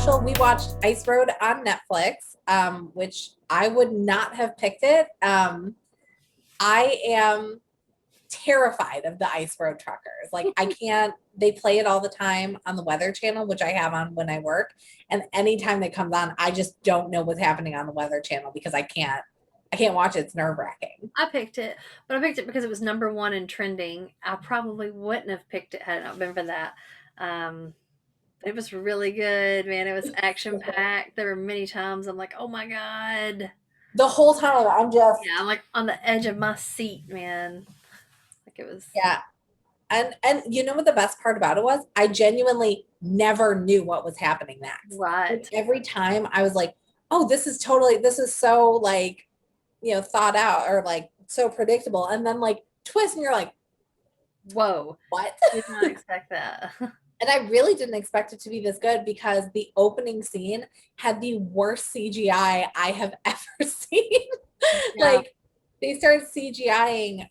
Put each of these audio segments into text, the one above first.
special. We watched Ice Road on Netflix, which I would not have picked it. I am terrified of the Ice Road truckers. Like I can't, they play it all the time on the Weather Channel, which I have on when I work. And anytime that comes on, I just don't know what's happening on the Weather Channel because I can't watch it. It's nerve-wracking. I picked it, but I picked it because it was number one in trending. I probably wouldn't have picked it had it not been for that. Um, it was really good, man. It was action packed. There were many times I'm like, oh my God. The whole time I'm Yeah, just, I'm like on the edge of my seat, man. Like it was yeah. And you know what the best part about it was? I genuinely never knew what was happening next. Like right. every time I was like, oh, this is so like, thought out or like so predictable. And then like twist and you're like, Whoa. what? Did not expect that. And I really didn't expect it to be this good because the opening scene had the worst CGI I have ever seen. Yeah. Like they started CGIing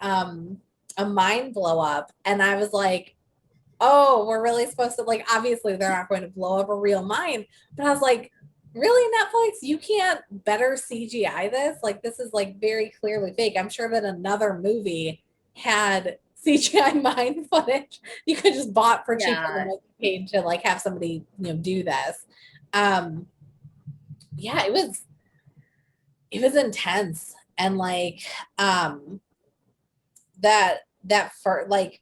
a mine blow up and I was like, oh, we're really supposed to, like, obviously they're not going to blow up a real mine. But I was like, really, Netflix? You can't better CGI this? Like, this is like very clearly fake. I'm sure that another movie had CGI mine footage you could just bought for cheaper than Yeah. what you paid to like have somebody, do this. Um, yeah, it was intense. And like that for like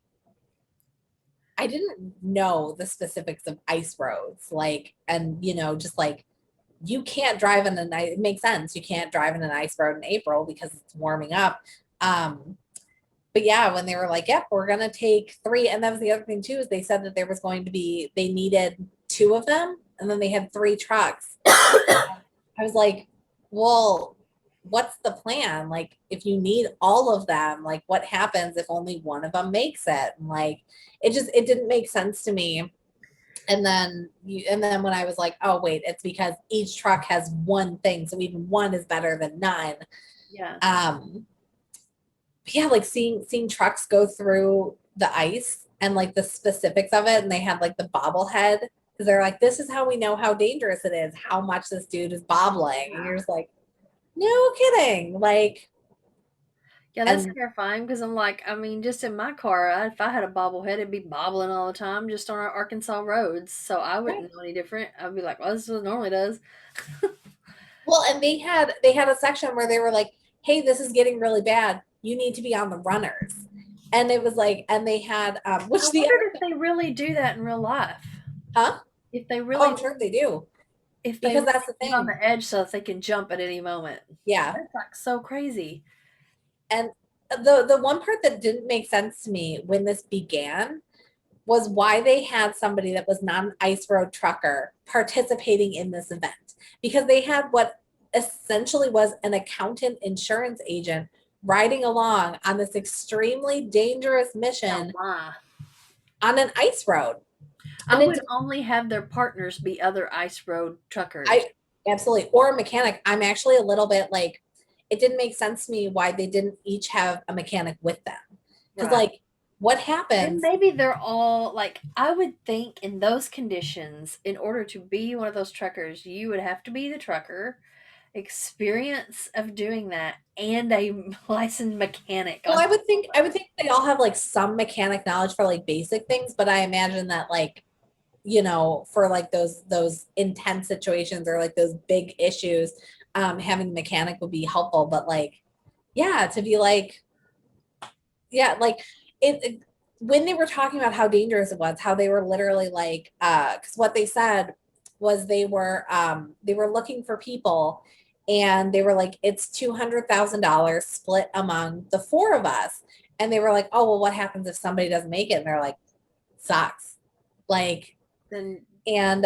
I didn't know the specifics of ice roads, like, and just like you can't drive in a nice. It makes sense. You can't drive in an ice road in April because it's warming up. Um, but yeah, when they were like, "Yep, we're gonna take three," and that was the other thing too is they said that there was going to be they needed two of them, and then they had three trucks. I was like, well, what's the plan? Like, if you need all of them, like, what happens if only one of them makes it? And like, it didn't make sense to me. And then when I was like, oh wait, it's because each truck has one thing, so even one is better than none. Yeah. Um, but yeah, like seeing trucks go through the ice and like the specifics of it, and they had like the bobblehead because they're like, this is how we know how dangerous it is, how much this dude is bobbling, and you're Yeah. just like, no kidding. Like, Yeah, that's and terrifying because I'm like, I mean, just in my car, if I had a bobblehead, it'd be bobbling all the time just on our Arkansas roads. So I wouldn't know any different. I'd be like, well, this is what it normally does. well, and they had a section where they were like, hey, this is getting really bad. You need to be on the runners. And it was like, and they had I which the wondered other if they really do that in real life. huh? If they Oh, really, I'm sure they do. if they Because really that's the get on thing. the edge so that they can jump at any moment. Yeah. That's like so crazy. And the one part that didn't make sense to me when this began was why they had somebody that was not an ice road trucker participating in this event because they had what essentially was an accountant insurance agent riding along on this extremely dangerous Yeah, mission why? on an ice road. I And it would did, only have their partners be other ice road truckers. I absolutely, or a mechanic. I'm actually a little bit like, it didn't make sense to me why they didn't each have a mechanic with them. Because, Right. like, what And happens? maybe they're all like, I would think in those conditions, in order to be one of those truckers, you would have to be the trucker, experience of doing that, and a licensed mechanic Well, on I top would think of I it. would think they all have like some mechanic knowledge for like basic things, but I imagine that like, for like those intense situations or like those big issues, having a mechanic would be helpful. But like, yeah, to be like, yeah, like it when they were talking about how dangerous it was, how they were literally like, because what they said was they were looking for people and they were like, it's $200,000 split among the four of us. And they were like, oh, well, what happens if somebody doesn't make it? And they're like, sucks. Like, Then and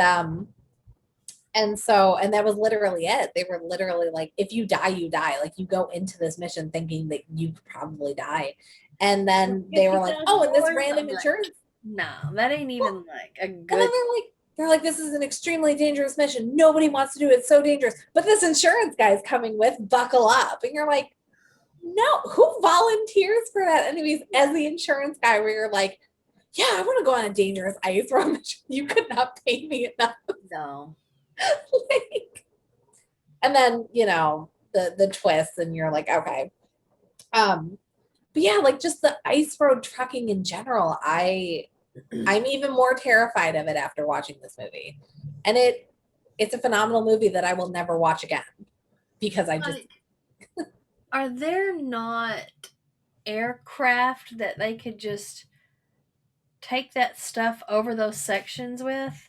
that was literally it. They were literally like, if you die, you die. Like you go into this mission thinking that you probably die. And then they were fifty like, thousand oh, and this dollars. random I'm like, insurance. no, that ain't Well, even like a and then good. they're like, this is an extremely dangerous mission. Nobody wants to do it. It's so dangerous. But this insurance guy is coming with, buckle up. And you're like, no, who volunteers for that? Anyways, as the insurance guy, where you're like, yeah, I want to go on a dangerous ice road mission. You could not pay me enough. No. Like, and then, the twists and you're like, okay. Um, but yeah, like just the ice road trucking in general, I'm even more terrified of it after watching this movie. And it's a phenomenal movie that I will never watch again because I just Like, are there not aircraft that they could just take that stuff over those sections with?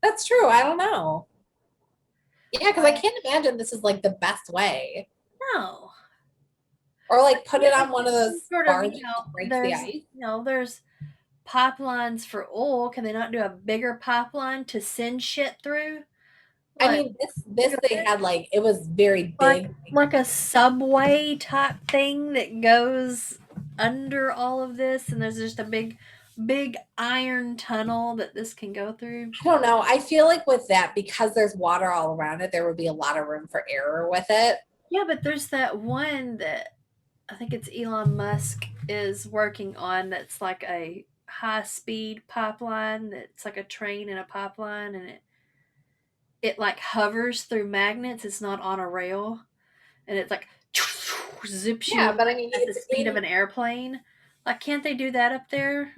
that's true. I don't know. Yeah, because I Like, can't imagine this is like the best way. no. Or like put it Can't they on one of get some those sort of, barges that breaks the there's, ice. there's pipelines for oil. Can they not do a bigger pipeline to send shit through? I Like, mean, this they had like it was very like big. like a subway type thing that goes under all of this, and there's just a big iron tunnel that this can go through. I don't know. I feel like with that, because there's water all around it, there would be a lot of room for error with it. Yeah, but there's that one that I think it's Elon Musk is working on, that's like a high speed pipeline, that's like a train and a pipeline, and it like hovers through magnets. It's not on a rail, and it's like zips you Yeah, but I mean, at the it's speed of in. an airplane. Like, can't they do that up there?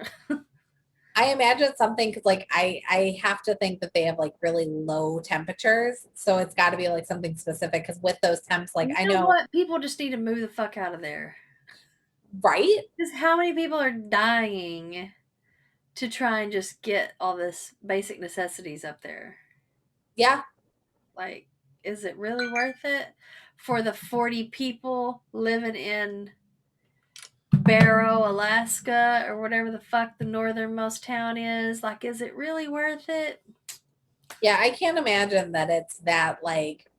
I imagine something because, like, I have to think that they have like really low temperatures, so it's got to be like something specific. Because with those temps, like You I know know, what? People just need to move the fuck out of there. right? Because how many people are dying to try and just get all this basic necessities up there? Yeah, Like, is it really worth it for the 40 people living in Barrow, Alaska, or whatever the fuck the northernmost town is? Like, is it really worth it? yeah. I can't imagine that it's that like,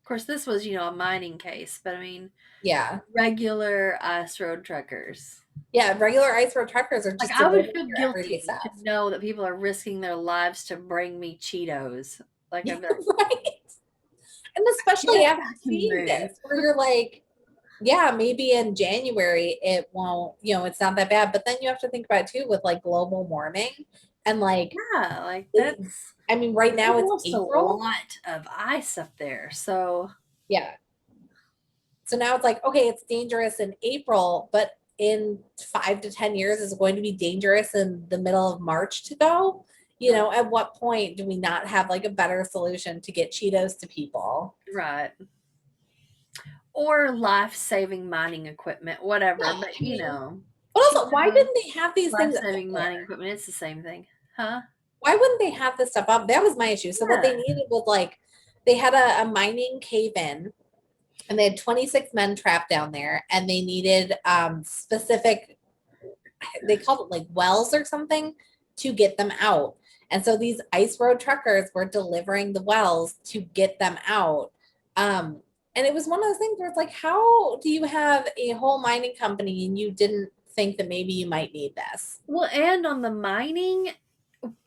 Of course, this was, a mining case, but I mean, yeah, regular ice road truckers. yeah. Regular ice road truckers are Like, just I would delivering feel your everyday guilty to stuff, know that people are risking their lives to bring me Cheetos. Like, I'd be like, right? And especially yes, after I can seeing move. this, where you're like, yeah, maybe in January it won't, it's not that bad. But then you have to think about it too with like global warming and like, Yeah, like the- that's I mean, right now there's it's also a April. lot of ice up there. So Yeah. So now it's like, okay, it's dangerous in April, but in 5 to 10 years is going to be dangerous in the middle of March to go. At what point do we not have like a better solution to get Cheetos to people? right. Or life saving mining equipment, Yeah, whatever. But I mean, but also, why Cheetos, didn't they have these life things up saving mining there? equipment, it's the same thing. Huh? Why wouldn't they have this stuff up? That was my issue. So what they Yeah. needed was like they had a mining cave in and they had 26 men trapped down there and they needed specific, they called it like wells or something to get them out. And so these ice road truckers were delivering the wells to get them out. Um, and it was one of those things where it's like, how do you have a whole mining company and you didn't think that maybe you might need this? Well, and on the mining,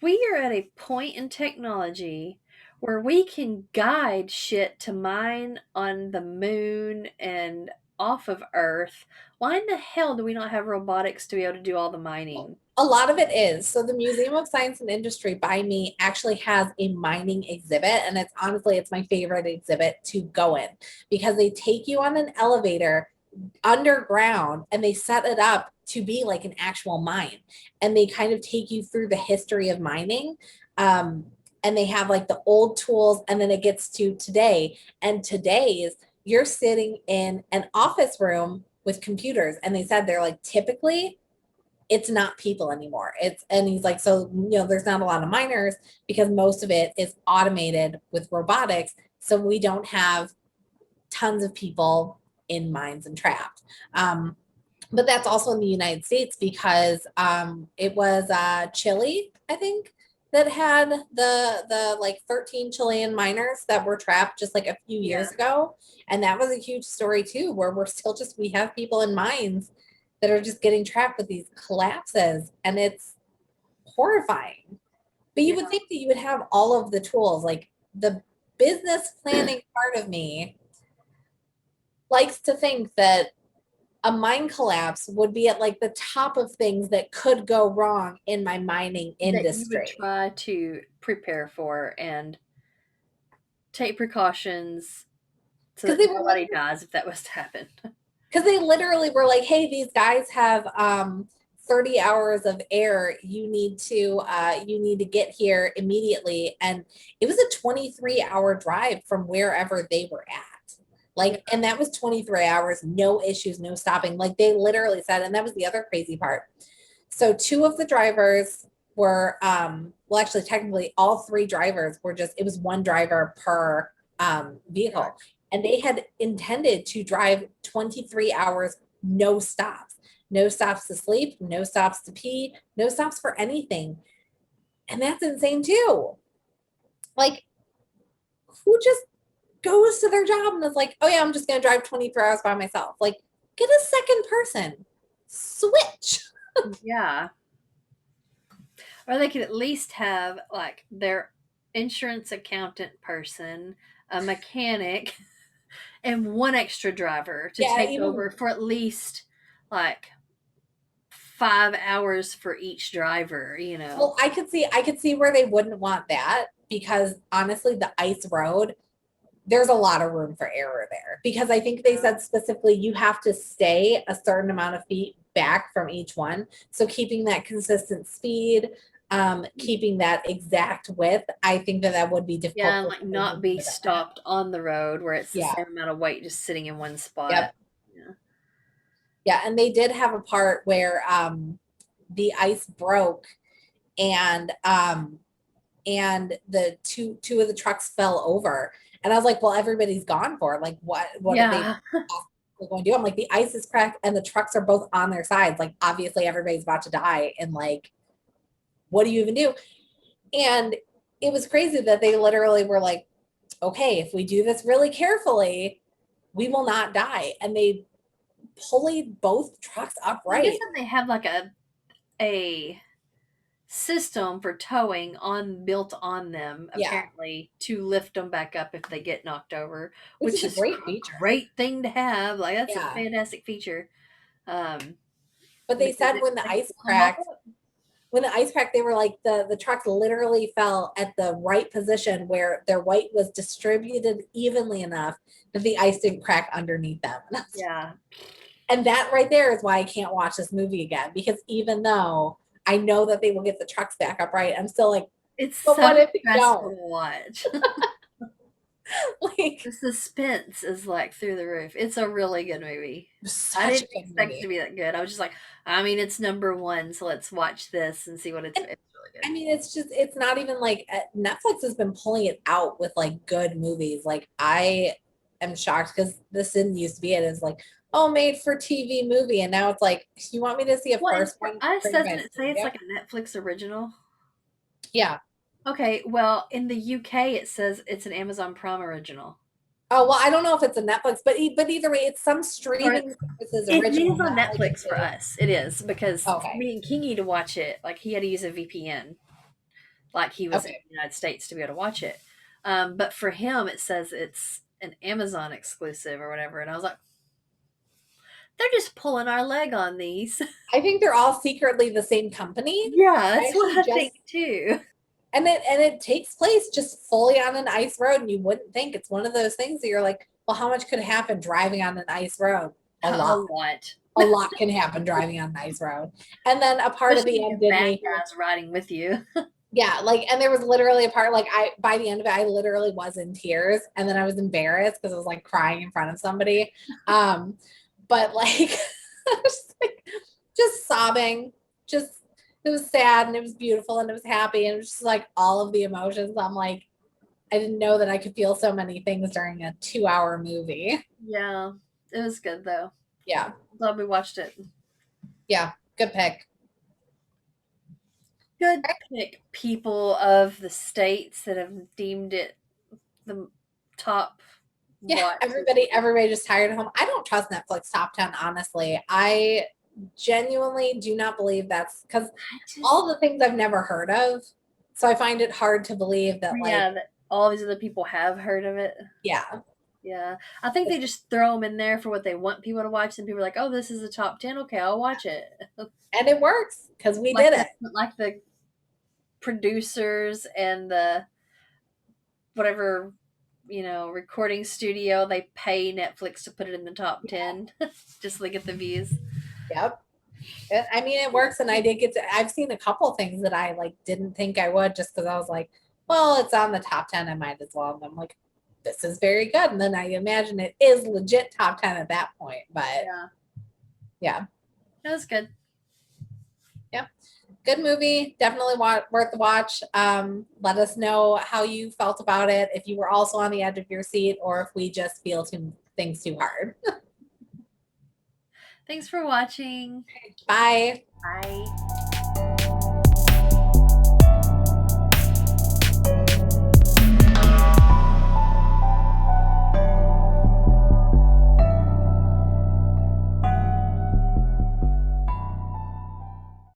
we are at a point in technology where we can guide shit to mine on the moon and off of Earth. Why in the hell do we not have robotics to be able to do all the mining? A lot of it is. So the Museum of Science and Industry by me actually has a mining exhibit and it's honestly it's my favorite exhibit to go in because they take you on an elevator underground and they set it up to be like an actual mine and they kind of take you through the history of mining. um, and they have like the old tools and then it gets to today, and today is you're sitting in an office room with computers and they said they're like typically it's not people anymore. And he's like, so there's not a lot of miners because most of it is automated with robotics. So we don't have tons of people in mines and trapped. But that's also in the United States because it was Chile, I think, that had the like 13 Chilean miners that were trapped just like a few Yeah. years ago, and that was a huge story too, where we have people in mines that are just getting trapped with these collapses, and it's horrifying. But you Yeah. would think that you would have all of the tools, like the business planning part of me likes to think that a mine collapse would be at like the top of things that could go wrong in my mining that you would industry. try to prepare for and take precautions so Because that they were nobody dies if that was to happen. because they literally were like, hey, these guys have 30 hours of air. You need to get here immediately. And it was a 23-hour drive from wherever they were at. Yeah. Like, and that was 23 hours, no issues, no stopping. Like they literally said, and that was the other crazy part. So two of the drivers were well, actually technically all three drivers were just, it was one driver per vehicle, and they had intended to drive 23 hours, no stops, no stops to sleep, no stops to pee, no stops for anything. And that's insane too. Like, who just goes to their job and is like, oh yeah, I'm just going to drive 23 hours by myself? Like, get a second person, switch. Yeah. Or they could at least have like their insurance accountant person, a mechanic, and one extra driver to Yeah, take even over for at least like 5 hours for each driver, you know. well, I could see where they wouldn't want that because honestly, the ice road, there's a lot of room for error there because I think they Yeah. said specifically you have to stay a certain amount of feet back from each one. So keeping that consistent speed, keeping that exact width, I think that that would be Yeah, difficult and for like somebody not who's be never done that. stopped on the road where it's the Yeah. same amount of weight just sitting in one spot. Yep. Yeah. Yeah. And they did have a part where the ice broke and the two of the trucks fell over. And I was like, well, everybody's gone for it. Like, what are they Yeah. going to do? I'm like, the ice is cracked and the trucks are both on their sides. Like, obviously, everybody's about to die. And like, what do you even do? And it was crazy that they literally were like, okay, if we do this really carefully, we will not die. And they pulleyed both trucks I guess upright. if they have like a system for towing on built on them Yeah, apparently to lift them back up if they get knocked over, which which is a is great feature. great thing to have. Like that's a Yeah. fantastic feature. Um, But they because said it when the they ice pull them all cracked, up. they were like the trucks literally fell at the right position where their weight was distributed evenly enough that the ice didn't crack underneath them. Yeah. And that right there is why I can't watch this movie again, because even though I know that they will get the trucks back up right, I'm still like, It's but so what if they stressful don't? to watch. Like, The suspense is like through the roof. It's a really good movie. I such a didn't good expect it to movie. be that good. I was just like, I mean, it's number one, so let's watch this and see what And it's really I good. mean, it's just, it's not even like Netflix has been pulling it out with like good movies. Like, I am shocked because this didn't used to be it. It's like, oh, made for TV movie. And now it's like, you want me to see a Well, and first for one us, created by doesn't a it say it's studio? like a Netflix original? Yeah. Okay, well, in the UK, it says it's an Amazon Prime original. Oh, well, I don't know if it's a Netflix, but either way, it's some Or streaming services it original, is on not like Netflix it's for a, us. It is because for okay. me and Kingy to watch it, like he had to use a VPN, like he was in Okay. the United States to be able to watch it. But for him, it says it's an Amazon exclusive or whatever, and I was like, they're just pulling our leg on these. I think they're all secretly the same company. Yeah, I that's what actually I think just too. and it takes place just fully on an ice road, and you wouldn't think it's one of those things that you're like, well, how much could happen driving on an ice road? A A lot. lot, A lot can happen driving on an ice road. And then a part of especially the when you end have did bad make me, guys riding with you. yeah, like, and there was literally a part like I by the end of it, I literally was in tears, and then I was embarrassed because I was like crying in front of somebody. But like, I was like just sobbing, just it was sad and it was beautiful and it was happy and it was just like all of the emotions. I'm like, I didn't know that I could feel so many things during a 2 hour movie. Yeah, it was good though. Yeah, Glad we watched it. yeah, good pick. Good pick, people of the states that have deemed it the top Yeah, watch. everybody just tired at home. I don't trust Netflix top 10, honestly. I genuinely do not believe that's because I just all the things I've never heard of. So I find it hard to believe that, like, yeah, that all these other people have heard of it. yeah, Yeah. I think they just throw them in there for what they want people to watch, and people are like, "Oh, this is a top 10. Okay, I'll watch it." And it works because we Like did the it. like the producers and the whatever, recording studio, they pay Netflix to put it in the top 10 just to get the views. Yep. I mean, it works, and I did get to. I've seen a couple things that I like didn't think I would, just because I was like, well, it's on the top 10. I might as well. And I'm like, this is very good. And then I imagine it is legit top 10 at that point. But Yeah. yeah, It was good. yeah, good movie. Definitely worth the watch. Let us know how you felt about it. If you were also on the edge of your seat, or if we just feel things too hard. Thanks for watching. Bye. Bye.